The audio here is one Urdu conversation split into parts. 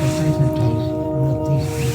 27, 28, 29,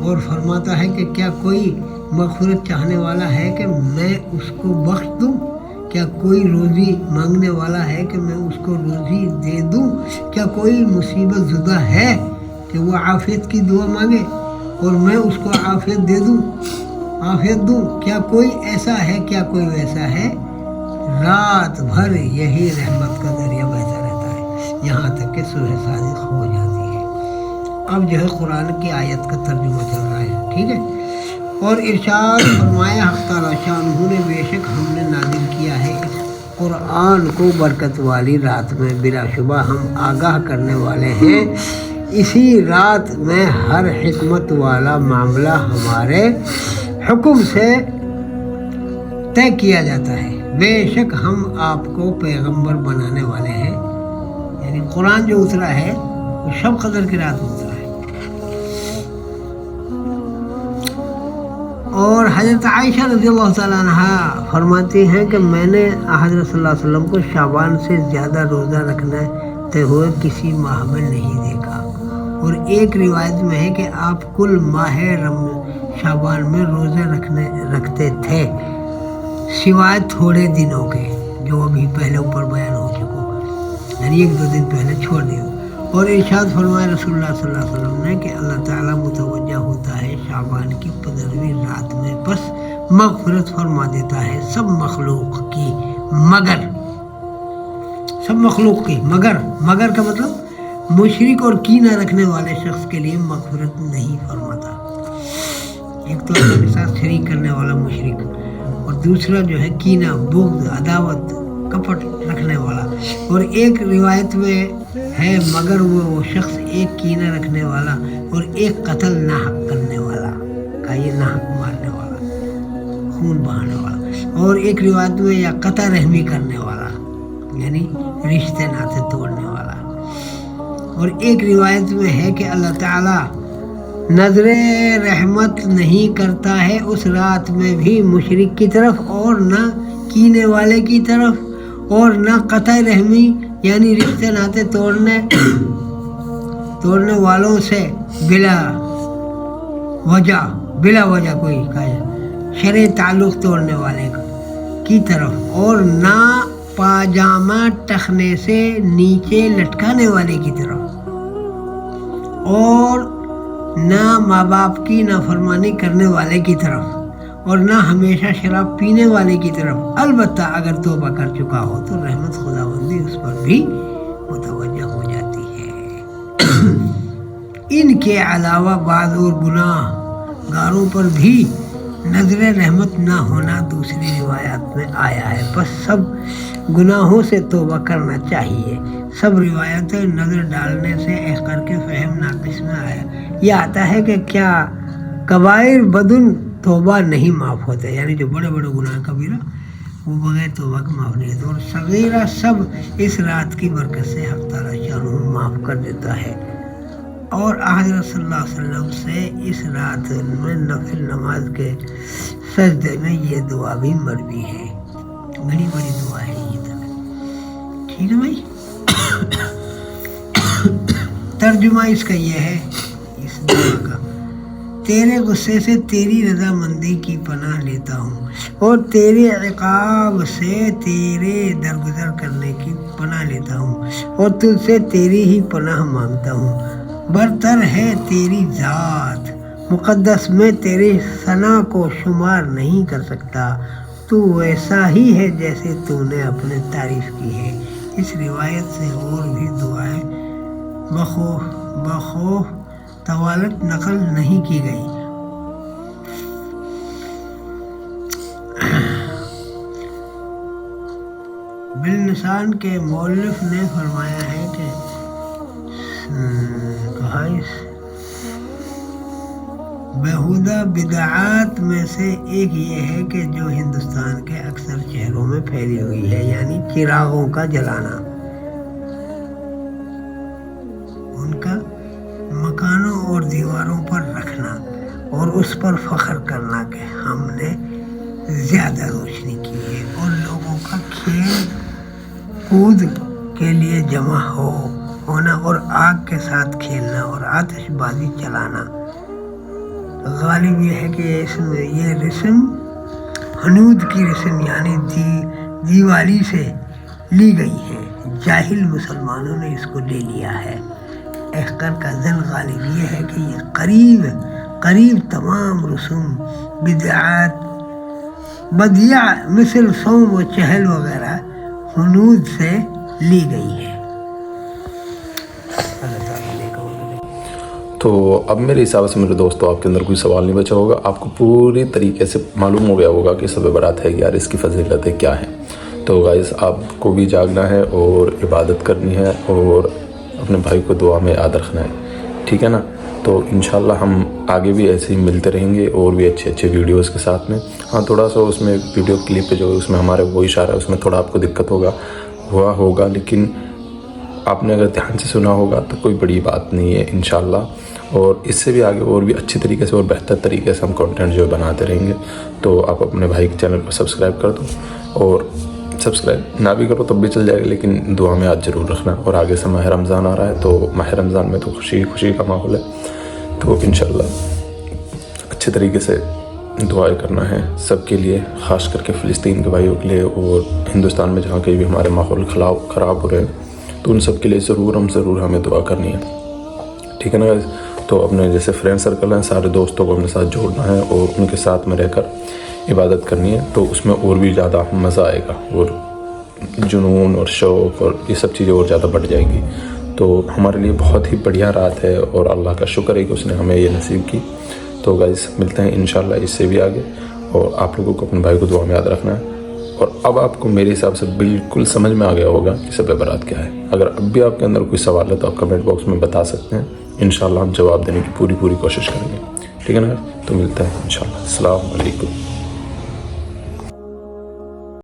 اور فرماتا ہے کہ کیا کوئی مغفرت چاہنے والا ہے کہ میں اس کو بخش دوں؟ کیا کوئی روزی مانگنے والا ہے کہ میں اس کو روزی دے دوں؟ کیا کوئی مصیبت زدہ ہے کہ وہ عافیت کی دعا مانگے اور میں اس کو عافیت دے دوں، عافیت دوں؟ کیا کوئی ایسا ہے، کیا کوئی ویسا ہے؟ رات بھر یہی رحمت کا دریا بہتا رہتا ہے یہاں تک کہ صبح صادق ہو جاتی ہے۔ اب جو ہے قرآن کی آیت کا ترجمہ چل رہا ہے، ٹھیک ہے۔ اور ارشاد فرمایا حق تعالیٰ شانہ نے، بے شک ہم نے نازل کیا ہے اس قرآن کو برکت والی رات میں، بلا شبہ ہم آگاہ کرنے والے ہیں۔ اسی رات میں ہر حکمت والا معاملہ ہمارے حکم سے طے کیا جاتا ہے۔ بے شک ہم آپ کو پیغمبر بنانے والے ہیں، یعنی قرآن جو اترا ہے وہ شب قدر کی رات اترا ہے۔ اور حضرت عائشہ رضی اللہ تعالیٰ عنہ فرماتی ہیں کہ میں نے حضرت صلی اللہ علیہ وسلم کو شعبان سے زیادہ روزہ رکھتے ہوئے کسی ماہ میں نہیں دیکھا، اور ایک روایت میں ہے کہ آپ کل ماہ شعبان میں روزے رکھتے تھے سوائے تھوڑے دنوں کے جو ابھی پہلے اوپر بیان ہو چکا، یعنی 1-2 دن پہلے چھوڑ دیا۔ اور ارشاد فرمایا رسول اللہ صلی اللہ علیہ وسلم نے کہ اللہ تعالیٰ متوجہ ہوتا ہے شعبان کی 15ویں رات میں، بس مغفرت فرما دیتا ہے سب مخلوق کی مگر، سب مخلوق کی مگر کا مطلب مشرک اور کینہ رکھنے والے شخص کے لیے مغفرت نہیں فرماتا۔ ایک تو اللہ کے ساتھ شریک کرنے والا مشرک، اور دوسرا جو ہے کینہ، بغض، عداوت، کپٹ رکھنے والا۔ اور ایک روایت میں ہے مگر وہ شخص ایک کینہ رکھنے والا اور ایک قتل ناحق کرنے والا کا، یہ ناحق مارنے والا، خون بہانے والا۔ اور ایک روایت میں یا قطع رحمی کرنے والا، یعنی رشتے ناطے توڑنے والا۔ اور ایک روایت میں ہے کہ اللہ تعالیٰ نظر رحمت نہیں کرتا ہے اس رات میں بھی مشرک کی طرف، اور نہ کینے والے کی طرف، اور نہ قطع رحمی یعنی رشتے ناطے توڑنے والوں سے بلا وجہ کوئی شرعی تعلق توڑنے والے کی طرف، اور نہ پاجامہ ٹخنے سے نیچے لٹکانے والے کی طرف، اور نہ ماں باپ کی نافرمانی کرنے والے کی طرف، اور نہ ہمیشہ شراب پینے والے کی طرف۔ البتہ اگر توبہ کر چکا ہو تو رحمت خداوندی اس پر بھی متوجہ ہو جاتی ہے۔ ان کے علاوہ بعض اور گناہ گاروں پر بھی نظر رحمت نہ ہونا دوسری روایات میں آیا ہے، بس سب گناہوں سے توبہ کرنا چاہیے۔ سب روایتیں نظر ڈالنے سے ایک کر کے فہم ناقص میں آیا۔ یہ آتا ہے کہ کیا کبائر بدن توبہ نہیں معاف ہوتے، یعنی جو بڑے بڑے گناہ کبیرہ وہ بغیر توبہ کے معاف نہیں ہوتے، اور صغیرہ سب اس رات کی برکت سے حق تعالیٰ شانہ معاف کر دیتا ہے۔ اور حضرت صلی اللہ علیہ وسلم سے اس رات میں نفل نماز کے سجدے میں یہ دعا بھی مروی ہے، بڑی بڑی دعا ہے یہ تک، ٹھیک ہے بھائی۔ ترجمہ اس کا یہ ہے اس دعا کا: تیرے غصے سے تیری رضامندی کی پناہ لیتا ہوں، اور تیرے عقاب سے تیرے درگزر کرنے کی پناہ لیتا ہوں، اور تجھ سے تیری ہی پناہ مانگتا ہوں۔ برتر ہے تیری ذات، مقدس میں تیری ثنا کو شمار نہیں کر سکتا، تو ویسا ہی ہے جیسے تو نے اپنے تعریف کی ہے۔ اس روایت سے اور بھی دعائیں بخوف طوالت نقل نہیں کی گئی۔ بالنسان کے مؤلف نے فرمایا ہے کہ بیہودہ بدعات میں سے ایک یہ ہے کہ جو ہندوستان کے اکثر شہروں میں پھیلی ہوئی ہے، یعنی چراغوں کا جلانا، ان کا مکانوں اور دیواروں پر رکھنا، اور اس پر فخر کرنا کہ ہم نے زیادہ روشنی کی ہے، اور لوگوں کا کھیل کود کے لیے جمع ہونا، اور آگ کے ساتھ کھیلنا، اور آتش بازی چلانا، غالب یہ ہے کہ اس میں یہ رسم حنود کی رسم یعنی دیوالی سے لی گئی ہے، جاہل مسلمانوں نے اس کو لے لیا ہے۔ احقر کا ذن غالب یہ ہے کہ یہ قریب تمام رسوم بدعات بدیع مثل صوم و چہل وغیرہ حنود سے لی گئی ہے۔ تو اب میرے حساب سے میرے دوستو آپ کے اندر کوئی سوال نہیں بچا ہوگا، آپ کو پوری طریقے سے معلوم ہو گیا ہوگا کہ شب برات ہے یار، اس کی فضیلتیں کیا ہیں۔ تو گائز آپ کو بھی جاگنا ہے اور عبادت کرنی ہے اور اپنے بھائی کو دعا میں یاد رکھنا ہے، ٹھیک ہے نا؟ تو انشاءاللہ ہم آگے بھی ایسے ہی ملتے رہیں گے اور بھی اچھے ویڈیوز کے ساتھ میں۔ ہاں تھوڑا سا اس میں ویڈیو کلپ پہ جو اس میں ہمارے وہ اشارہ ہے اس میں تھوڑا آپ کو دقت ہوگا، لیکن آپ نے اگر دھیان سے سنا ہوگا تو کوئی بڑی بات نہیں ہے انشاءاللہ، اور اس سے بھی آگے اور بھی اچھی طریقے سے اور بہتر طریقے سے ہم کنٹینٹ جو ہے بناتے رہیں گے۔ تو آپ اپنے بھائی کے چینل کو سبسکرائب کر دو، اور سبسکرائب نہ بھی کرو تب بھی چل جائے گا، لیکن دعا میں یاد ضرور رکھنا۔ اور آگے سے ماہ رمضان آ رہا ہے، تو ماہ رمضان میں تو خوشی کا ماحول ہے، تو انشاءاللہ اچھے طریقے سے دعائیں کرنا ہے سب کے لیے، خاص کر کے فلسطین کے بھائیوں کے لیے اور ہندوستان میں جہاں کہیں بھی ہمارے ماحول خراب ہو رہے ہیں، تو ان سب کے لیے ضرور ہمیں دعا کرنی ہے، ٹھیک ہے نا؟ تو اپنے جیسے فرینڈ سرکل ہیں سارے دوستوں کو اپنے ساتھ جوڑنا ہے اور ان کے ساتھ میں رہ کر عبادت کرنی ہے، تو اس میں اور بھی زیادہ مزہ آئے گا اور جنون اور شوق اور یہ سب چیزیں اور زیادہ بڑھ جائیں گی۔ تو ہمارے لیے بہت ہی بڑھیا رات ہے اور اللہ کا شکر ہے کہ اس نے ہمیں یہ نصیب کی۔ تو گائز ملتے ہیں انشاءاللہ اس سے بھی آگے، اور آپ لوگوں کو اپنے بھائی کو دعا میں یاد رکھنا ہے۔ اور اب آپ کو میرے حساب سے بالکل سمجھ میں آ گیا ہوگا کہ شب برات کیا ہے۔ اگر اب بھی آپ کے اندر کوئی سوال ہے تو آپ کمنٹ باکس میں بتا سکتے ہیں، انشاءاللہ ہم جواب دینے کی پوری کوشش کریں گے، ٹھیک ہے نا؟ تو ملتا ہے انشاءاللہ۔ السلام علیکم۔